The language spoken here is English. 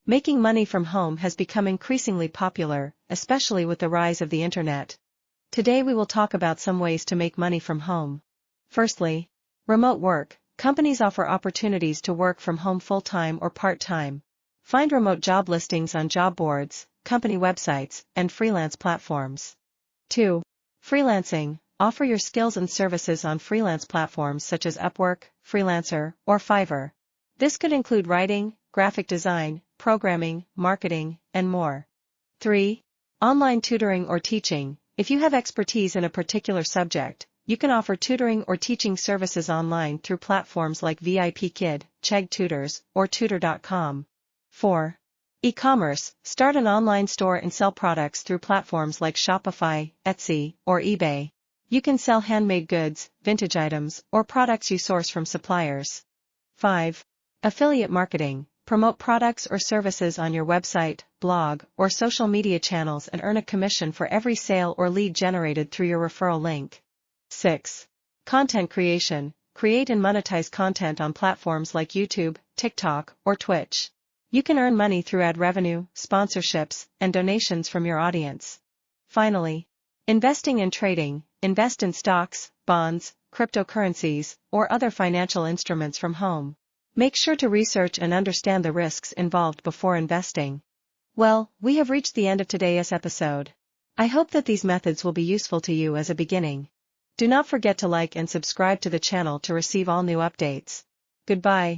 Making money from home has become increasingly popular, especially with the rise of the internet. Today we will talk about some ways to make money from home. Firstly, remote work. Companies offer opportunities to work from home full-time or part-time. Find remote job listings on job boards, company websites, and freelance platforms. 2. Freelancing. Offer your skills and services on freelance platforms such as Upwork, Freelancer, or Fiverr. This could include writing, graphic design, programming, marketing, and more. 3. Online tutoring or teaching. If you have expertise in a particular subject, you can offer tutoring or teaching services online through platforms like VIPKid, Chegg Tutors, or Tutor.com. 4. E-commerce. Start an online store and sell products through platforms like Shopify, Etsy, or eBay. You can sell handmade goods, vintage items, or products you source from suppliers. 5. Affiliate marketing. Promote products or services on your website, blog, or social media channels and earn a commission for every sale or lead generated through your referral link. 6. Content creation. Create and monetize content on platforms like YouTube, TikTok, or Twitch. You can earn money through ad revenue, sponsorships, and donations from your audience. Finally, investing and trading. Invest in stocks, bonds, cryptocurrencies, or other financial instruments from home. Make sure to research and understand the risks involved before investing. Well, we have reached the end of today's episode. I hope that these methods will be useful to you as a beginning. Do not forget to like and subscribe to the channel to receive all new updates. Goodbye.